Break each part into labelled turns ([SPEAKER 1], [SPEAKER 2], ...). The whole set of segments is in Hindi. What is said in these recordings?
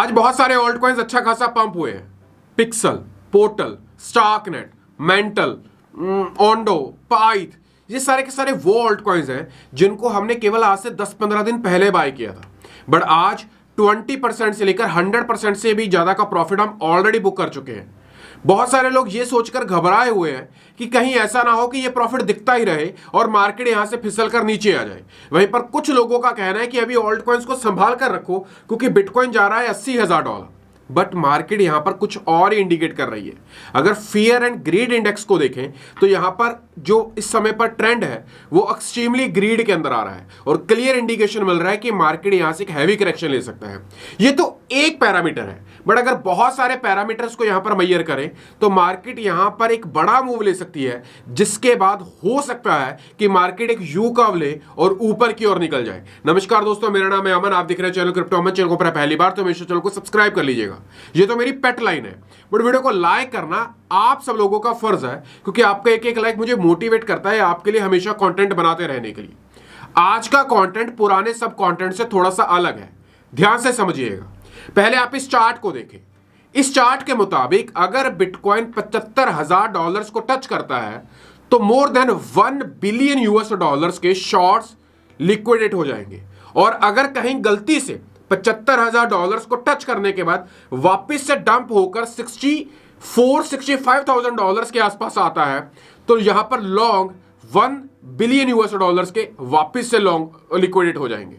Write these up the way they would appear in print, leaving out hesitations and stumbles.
[SPEAKER 1] आज बहुत सारे ऑल्ट कॉइन्स अच्छा खासा पंप हुए हैं। Pixel, portal, Starknet, mental, Ondo, path, ये सारे के सारे वो ऑल्ट कॉइन्स हैं जिनको हमने केवल आज से 10-15 दिन पहले बाय किया था, बट आज 20% से लेकर 100% से भी ज्यादा का प्रॉफिट हम ऑलरेडी बुक कर चुके हैं। बहुत सारे लोग ये सोचकर घबराए हुए हैं कि कहीं ऐसा ना हो कि ये प्रॉफिट दिखता ही रहे और मार्केट यहां से फिसल कर नीचे आ जाए। वहीं पर कुछ लोगों का कहना है कि अभी ऑल्ट कॉइन्स को संभाल कर रखो क्योंकि बिटकॉइन जा रहा है $80,000, बट मार्केट यहां पर कुछ और ही इंडिकेट कर रही है। अगर फियर एंड ग्रीड इंडेक्स को देखें तो यहां पर जो इस समय पर ट्रेंड है वो एक्सट्रीमली ग्रीड के अंदर आ रहा है और क्लियर इंडिकेशन मिल रहा है कि मार्केट यहां से एक हैवी करेक्शन ले सकता है। ये तो एक पैरामीटर है, बट अगर बहुत सारे पैरामीटर्स को यहां पर मेजर करें तो मार्केट यहां पर एक बड़ा मूव ले सकती है, जिसके बाद हो सकता है कि मार्केट एक यू कर्व ले और ऊपर की ओर निकल जाए। नमस्कार दोस्तों, मेरा नाम है अमन, आप दिख रहे हैं चैनल क्रिप्टो अमन। चैनल को पहली बार तो मेरे चैनल को सब्सक्राइब कर लीजिएगा। ये तो मेरी पेट लाइन है, बट वीडियो को लाइक करना आप सब लोगों का फर्ज है क्योंकि आपका एक एक लाइक मुझे मोटिवेट करता है आपके लिए हमेशा कंटेंट बनाते रहने के लिए। आज का कंटेंट पुराने सब कंटेंट से थोड़ा सा अलग है, ध्यान से समझिएगा। पहले आप इस चार्ट को देखें। इस चार्ट के मुताबिक अगर बिटकॉइन $75,000 को टच करता है तो मोर देन $1 बिलियन के शॉर्ट्स लिक्विडेट हो जाएंगे, और अगर कहीं गलती से $75,000 को टच करने के बाद वापस से डंप होकर $64,000-65,000 के आसपास आता है तो यहां पर लॉन्ग $1 बिलियन के वापस से लॉन्ग लिक्विडेट हो जाएंगे।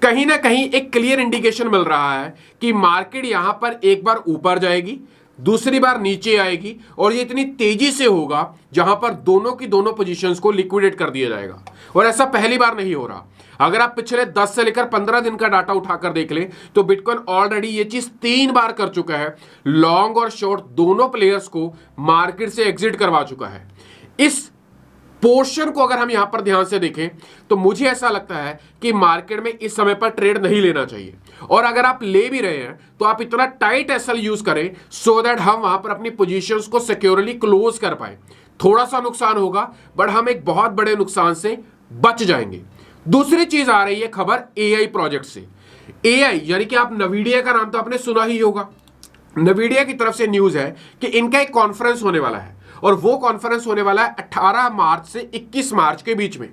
[SPEAKER 1] कहीं ना कहीं एक क्लियर इंडिकेशन मिल रहा है कि मार्केट यहां पर एक बार ऊपर जाएगी, दूसरी बार नीचे आएगी, और ये इतनी तेजी से होगा जहां पर दोनों की दोनों पोजीशंस को लिक्विडेट कर दिया जाएगा। और ऐसा पहली बार नहीं हो रहा। अगर आप पिछले 10 से लेकर 15 दिन का डाटा उठाकर देख लें तो बिटकॉइन ऑलरेडी ये चीज 3 बार कर चुका है, लॉन्ग और शॉर्ट दोनों प्लेयर्स को मार्केट से एग्जिट करवा चुका है। इस पोर्शन को अगर हम यहां पर ध्यान से देखें तो मुझे ऐसा लगता है कि मार्केट में इस समय पर ट्रेड नहीं लेना चाहिए, और अगर आप ले भी रहे हैं तो आप इतना टाइट एसएल यूज करें सो दैट हम वहां पर अपनी पोजीशंस को सिक्योरली क्लोज कर पाए। थोड़ा सा नुकसान होगा बट हम एक बहुत बड़े नुकसान से बच जाएंगे। दूसरी चीज आ रही है खबर एआई प्रोजेक्ट से। एआई यानी कि आप नवीडिया का नाम तो आपने सुना ही होगा। नवीडिया की तरफ से न्यूज है कि इनका एक कॉन्फ्रेंस होने वाला है, और वो कॉन्फ्रेंस होने वाला है 18 मार्च से 21 मार्च के बीच में।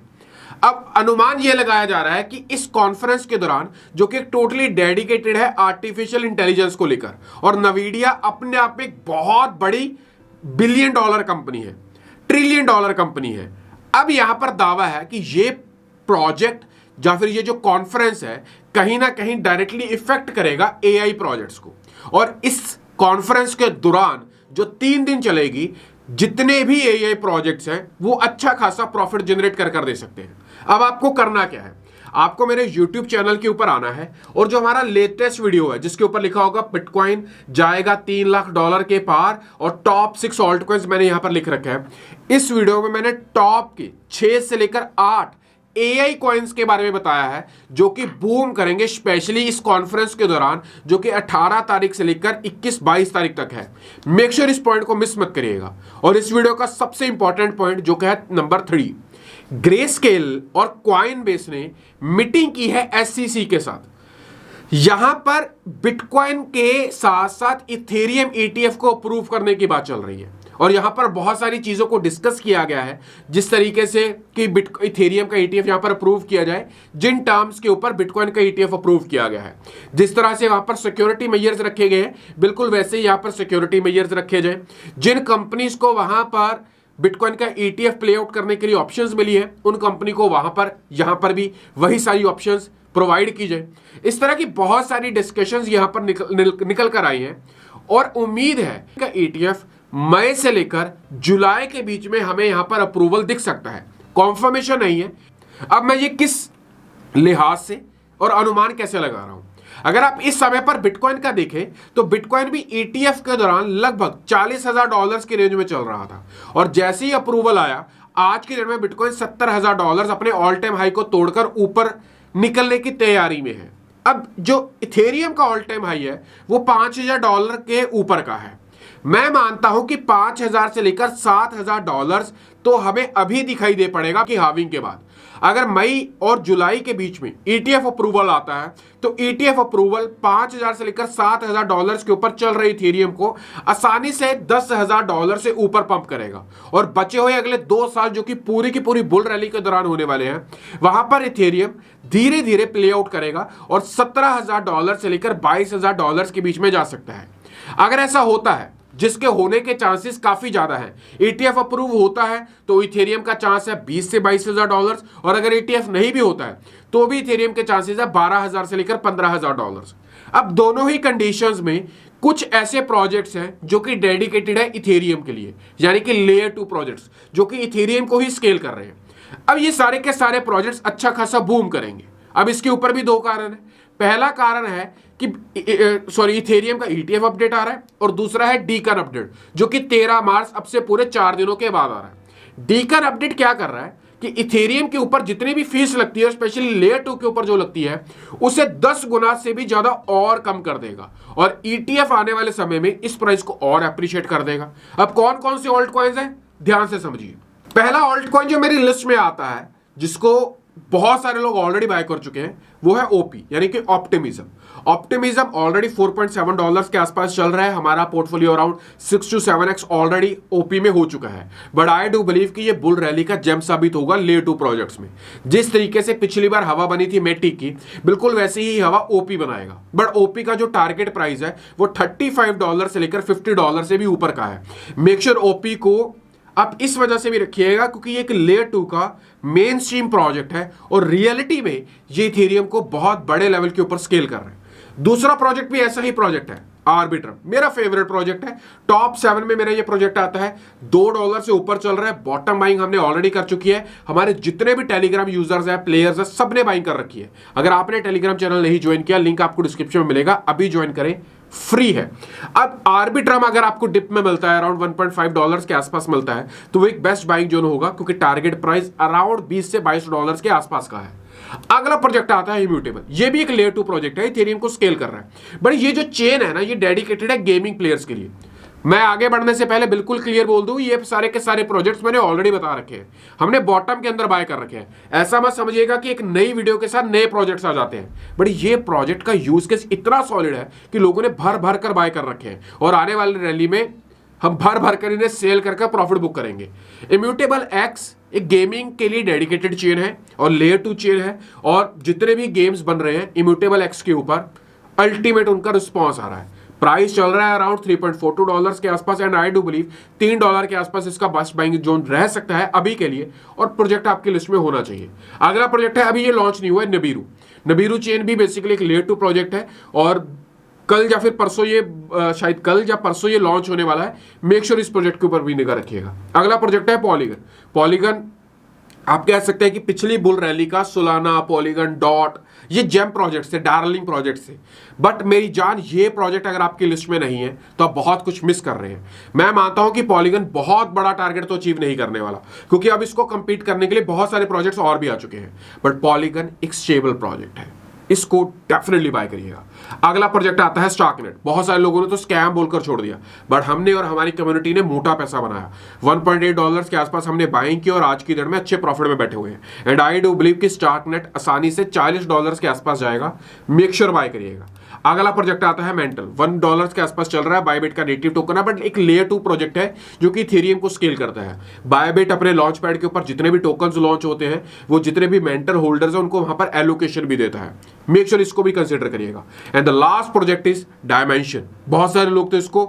[SPEAKER 1] अब अनुमान यह लगाया जा रहा है कि इस कॉन्फ्रेंस के दौरान, जो कि टोटली डेडिकेटेड है आर्टिफिशियल इंटेलिजेंस को लेकर, और नवीडिया अपने आप में एक बहुत बड़ी $1 बिलियन कंपनी है, $1 ट्रिलियन कंपनी है। अब यहां पर दावा है कि ये प्रोजेक्ट या फिर ये जो कॉन्फ्रेंस है कहीं ना कहीं डायरेक्टली इफेक्ट करेगा एआई प्रोजेक्ट्स को, और इस कॉन्फ्रेंस के दौरान जो 3 दिन चलेगी, जितने भी एआई प्रोजेक्ट्स हैं वो अच्छा खासा प्रॉफिट जनरेट कर दे सकते हैं। अब आपको करना क्या है, आपको मेरे YouTube चैनल के ऊपर आना है, और जो हमारा लेटेस्ट वीडियो है जिसके ऊपर लिखा होगा बिटकॉइन जाएगा $3 लाख के पार और टॉप 6 ऑल्ट कॉइन्स मैंने यहां पर लिख रखा है। इस वीडियो में मैंने टॉप के 6 से लेकर 8 एआई कॉइन्स के बारे में बताया है जो कि बूम करेंगे स्पेशली इस कॉन्फ्रेंस के दौरान, जो कि 18 तारीख से लेकर 21-22 तारीख तक है। मेक श्योर इस पॉइंट को मिस मत करिएगा। और इस वीडियो का सबसे इंपॉर्टेंट पॉइंट जो कि है नंबर 3, ग्रेस्केल और कॉइनबेस ने मीटिंग की है एसईसी के साथ। यहां पर बिटकॉइन के साथ साथ इथेरियम ईटीएफ को अप्रूव करने की बात चल रही है, और यहां पर बहुत सारी चीजों को डिस्कस किया गया है, जिस तरीके से कि इथेरियम का ईटीएफ यहां पर अप्रूव किया जाए, जिन टर्म्स के ऊपर बिटकॉइन का ईटीएफ अप्रूव किया गया है, जिस तरह से वहां पर सिक्योरिटी मेजर्स रखे गए हैं बिल्कुल वैसे ही यहां पर सिक्योरिटी मेजर्स रखे जाए। जिन कंपनीज को वहां पर बिटकॉइन का ईटीएफ प्ले आउट करने के लिए ऑप्शंस मिली है, उन कंपनी को वहां पर यहां पर भी वही सारी ऑप्शंस प्रोवाइड की जाए। इस तरह की बहुत सारी डिस्कशंस यहां पर निकल कर आई हैं, और उम्मीद है कि ईटीएफ मई से लेकर जुलाई के बीच में हमें यहां पर अप्रूवल दिख सकता है। कॉन्फर्मेशन नहीं है। अब मैं ये किस लिहाज से और अनुमान कैसे लगा रहा हूं, अगर आप इस समय पर बिटकॉइन का देखें तो बिटकॉइन भी ईटीएफ के दौरान लगभग $40,000 की रेंज में चल रहा था, और जैसे ही अप्रूवल आया आज की डेट में बिटकॉइन $70,000 अपने ऑल टाइम हाई को तोड़कर ऊपर निकलने की तैयारी में है। अब जो इथेरियम का ऑल टाइम हाई है वो $5,000 के ऊपर का है। मैं मानता हूं कि 5,000 से लेकर $7,000 तो हमें अभी दिखाई दे पड़ेगा कि हार्विंग के बाद। अगर मई और जुलाई के बीच में ETF अप्रूवल आता है तो ETF अप्रूवल 5,000 से लेकर 7,000 डॉलर्स के ऊपर चल रही इथेरियम को आसानी से 10,000 डॉलर से ऊपर पंप करेगा। और बचे हुए अगले 2 साल जो कि पूरी की पूरी बुल रैली के दौरान होने वाले हैं, वहां पर इथेरियम धीरे धीरे प्ले आउट करेगा और 17,000 डॉलर से लेकर 22,000 डॉलर्स के बीच में जा सकता है। अगर ऐसा होता है, जिसके होने के चांसेस काफी ज्यादा हैं, ETF अप्रूव होता है तो इथेरियम का चांस है 20 से 22,000 डॉलर्स, और अगर ETF नहीं भी होता है तो भी इथेरियम के चांसेस है 12,000 से लेकर 15,000 डॉलर्स। अब दोनों ही कंडीशंस में कुछ ऐसे प्रोजेक्ट्स हैं जो कि डेडिकेटेड है इथेरियम के लिए, यानी कि लेयर 2 प्रोजेक्ट्स जो कि इथेरियम को ही स्केल कर रहे हैं। अब ये सारे के सारे प्रोजेक्ट्स अच्छा खासा बूम करेंगे। अब इसके ऊपर भी 2 कारण है। पहला कारण है कि इथेरियम का ETF अपडेट आ रहा है, और दूसरा है डीकन अपडेट जो कि 13 मार्च अब से पूरे 4 दिनों के बाद आ रहा है। डीकन अपडेट क्या कर रहा है कि इथेरियम के ऊपर जितनी भी फीस लगती है, स्पेशली लेयर 2 के ऊपर जो लगती है, उसे 10 गुना से भी ज्यादा और कम कर देगा, और ETF आने वाले समय में इस प्राइस को और अप्रिशिएट कर देगा। अब कौन कौन से ऑल्ट कॉइन्स हैं, ध्यान से समझिए। पहला ऑल्ट कॉइन जो मेरी लिस्ट में आता है, जिसको बहुत सारे लोग ऑलरेडी बाय कर चुके हैं, वो है OP यानी कि ऑप्टिमिज्म। ऑप्टिमिज्म ऑलरेडी $4.7 के आसपास चल रहा है। हमारा portfolio around 6 to 7x already OP में हो चुका है। बट आई डू बिलीव कि ये बुल रैली का जेम साबित होगा लेयर 2 प्रोजेक्ट्स में। जिस तरीके से पिछली बार हवा बनी थी मेटी की, बिल्कुल वैसे ही हवा OP बनाएगा। बट OP का जो टारगेट प्राइस है वो $35 से लेकर $50 से भी ऊपर का है। मेक श्योर OP को आप इस वजह से भी रखिएगा क्योंकि ये एक लेयर 2 का मेन स्ट्रीम प्रोजेक्ट है, और रियलिटी में ये इथेरियम को बहुत बड़े लेवल के ऊपर स्केल कर रहे हैं। दूसरा प्रोजेक्ट भी ऐसा ही प्रोजेक्ट है, आर्बिट्रम, मेरा फेवरेट प्रोजेक्ट है। टॉप 7 में मेरा ये प्रोजेक्ट आता है। $2 से ऊपर चल रहा है। बॉटम बाइंग हमने ऑलरेडी कर चुकी है। हमारे जितने भी टेलीग्राम यूजर्स हैं, प्लेयर्स हैं, सबने बाइंग कर रखी है। अगर आपने टेलीग्राम चैनल नहीं ज्वाइन किया, लिंक आपको डिस्क्रिप्शन में मिलेगा, अभी ज्वाइन करें, फ्री है। अब आर्बिट्रम अगर आपको डिप में मिलता है, अराउंड $1.5 के आसपास मिलता है, तो वो एक बेस्ट बाइंग जोन होगा क्योंकि टारगेट प्राइस अराउंड $20 से $22 के आसपास का है। अगला प्रोजेक्ट आता है इम्यूटेबल। ये भी एक लेयर 2 प्रोजेक्ट है, इथेरियम को स्केल कर रहा है। बट ये जो चेन है ना, ये डेडिकेटेड है गेमिंग प्लेयर्स के लिए। मैं आगे बढ़ने से पहले बिल्कुल क्लियर बोल दूं, ये सारे के सारे प्रोजेक्ट्स मैंने ऑलरेडी बता रखे हैं। हमने बॉटम के अंदर बाय कर रखे हैं। ऐसा मत समझिएगा कि एक नई वीडियो के साथ नए प्रोजेक्ट्स आ जाते हैं। बट ये प्रोजेक्ट का यूज केस इतना सॉलिड है कि लोगों ने भर भर कर बाय कर रखे हैं, और आने वाली रैली में हम भर भर कर इन्हें सेल करके प्रॉफिट बुक करेंगे। इम्यूटेबल एक्स एक गेमिंग के लिए डेडिकेटेड चेन है और लेयर 2 चेन है, और जितने भी गेम्स बन रहे हैं इम्यूटेबल एक्स के ऊपर अल्टीमेट उनका रिस्पॉन्स आ रहा है। प्राइस चल रहा है अराउंड $3.42 के आसपास, एंड आई डू बिलीव $3 के आसपास इसका बेस्ट बाइंग जोन रह सकता है अभी के लिए, और प्रोजेक्ट आपकी लिस्ट में होना चाहिए। अगला प्रोजेक्ट है, अभी ये लॉन्च नहीं हुआ है, नबीरू। नबीरू चेन भी बेसिकली एक लेयर 2 प्रोजेक्ट है, और कल या फिर परसों ये शायद कल या परसों ये लॉन्च होने वाला है। मेक श्योर इस प्रोजेक्ट के ऊपर भी निगाह रखिएगा। अगला प्रोजेक्ट है पॉलीगन। पॉलीगन आप कह सकते हैं कि पिछली बुल रैली का सोलाना, पॉलीगन, डॉट, ये जेम प्रोजेक्ट थे, डार्लिंग प्रोजेक्ट थे। बट मेरी जान, ये प्रोजेक्ट अगर आपकी लिस्ट में नहीं है तो आप बहुत कुछ मिस कर रहे हैं। मैं मानता हूं कि पॉलीगन बहुत बड़ा टारगेट तो अचीव नहीं करने वाला, क्योंकि अब इसको कंपीट करने के लिए बहुत सारे प्रोजेक्ट्स और भी आ चुके हैं। बट पॉलीगन एक स्टेबल प्रोजेक्ट है, इसको डेफिनेटली बाय करिएगा। अगला प्रोजेक्ट आता है स्टॉकनेट। बहुत सारे लोगों ने तो स्कैम बोलकर छोड़ दिया, बट हमने और हमारी कम्युनिटी ने मोटा पैसा बनाया। $1.8 के आसपास हमने बाइंग की, और आज की दर में अच्छे प्रॉफिट में बैठे हुए हैं। एंड आई डू बिलीव कि स्टॉकनेट आसानी से $40 के आसपास जाएगा। मेक श्योर बाय करिएगा। अगला प्रोजेक्ट आता है मेंटल। $1 के आसपास चल रहा है। बायबिट का नेटिव टोकन है, बट एक लेयर 2 प्रोजेक्ट है जो कि इथेरियम को स्केल करता है। बायबिट अपने लॉन्च पैड के ऊपर जितने भी टोकन्स लॉन्च होते हैं, वो जितने भी मेंटल होल्डर्स हैं उनको वहां पर एलोकेशन भी देता है। मेक श्योर इसको भी कंसिडर करिएगा। And the last project is dimension. बहुत सारे लोग तो इसको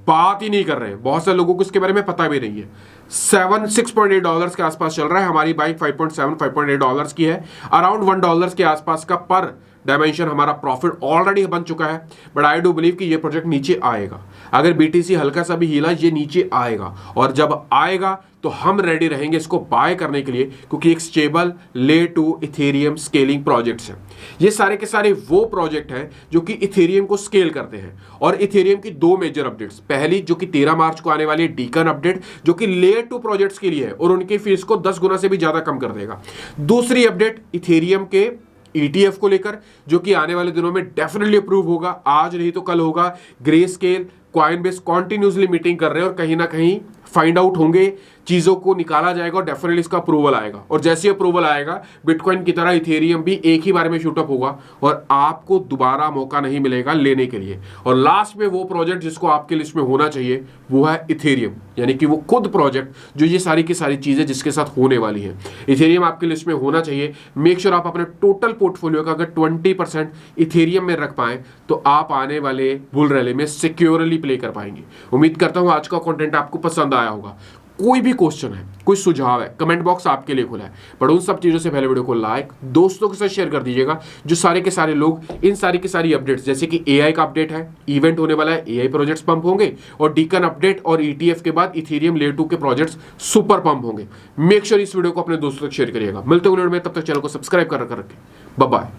[SPEAKER 1] बात ही नहीं कर रहे हैं, बहुत सारे लोगों को इसके बारे में पता भी नहीं है। $6.8 के आसपास चल रहा है। हमारी बाइक $5.8 की है। अराउंड $1 के आसपास का पर डायमेंशन हमारा प्रॉफिट ऑलरेडी बन चुका है। बट आई डू बिलीव कि ये प्रोजेक्ट नीचे आएगा। अगर BTC हल्का सा भी हिला, ये नीचे आएगा, और जब आएगा तो हम रेडी रहेंगे इसको बाय करने के लिए, क्योंकि एक stable layer 2 Ethereum scaling projects हैं। ये सारे के सारे वो प्रोजेक्ट हैं जो कि इथेरियम को स्केल करते हैं। और इथेरियम की 2 मेजर अपडेट्स, पहली जो कि 13 मार्च को आने वाली है डीकन अपडेट, जो कि लेयर 2 प्रोजेक्ट्स के लिए है और उनकी फीस को 10 गुना से भी ज्यादा कम कर देगा। दूसरी अपडेट इथेरियम के ETF को लेकर, जो कि आने वाले दिनों में डेफिनेटली अप्रूव होगा, आज नहीं तो कल होगा। Grey scale, Coinbase continuously meeting कर रहे हैं और कहीं ना कहीं फाइंड आउट होंगे, चीज़ों को निकाला जाएगा और डेफिनेटली इसका अप्रूवल आएगा। और जैसे अप्रूवल आएगा बिटकॉइन की तरह इथेरियम भी एक ही बार में शूटअप होगा और आपको दोबारा मौका नहीं मिलेगा लेने के लिए। और लास्ट में वो प्रोजेक्ट जिसको आपके लिस्ट में होना चाहिए वो है इथेरियम, यानी कि वो खुद प्रोजेक्ट जो ये सारी की सारी चीज़ें जिसके साथ होने वाली हैं। इथेरियम आपके लिस्ट में होना चाहिए। मेक श्योर आप अपने टोटल पोर्टफोलियो का अगर 20% इथेरियम में रख पाएं तो आप आने वाले बुल रैली में सिक्योरली प्ले कर पाएंगे। उम्मीद करता हूं आज का कंटेंट आपको पसंद आया होगा। कोई भी क्वेश्चन है, कोई सुझाव है, कमेंट बॉक्स आपके लिए खुला है। पर उन सब चीज़ों से पहले वीडियो को लाइक, दोस्तों के साथ शेयर कर दीजिएगा जो सारे के सारे लोग इन सारी की सारी अपडेट्स, जैसे कि एआई का अपडेट है, इवेंट होने वाला है, एआई प्रोजेक्ट्स पंप होंगे और डीकन अपडेट और ईटीएफ के बाद इथेरियम लेयर 2 के प्रोजेक्ट्स सुपर पंप होंगे। मेक श्योर इस वीडियो को अपने दोस्तों तक शेयर करिएगा। मिलते हैं वीडियो में, तब तक चैनल को सब्सक्राइब कर रखें। Bye bye.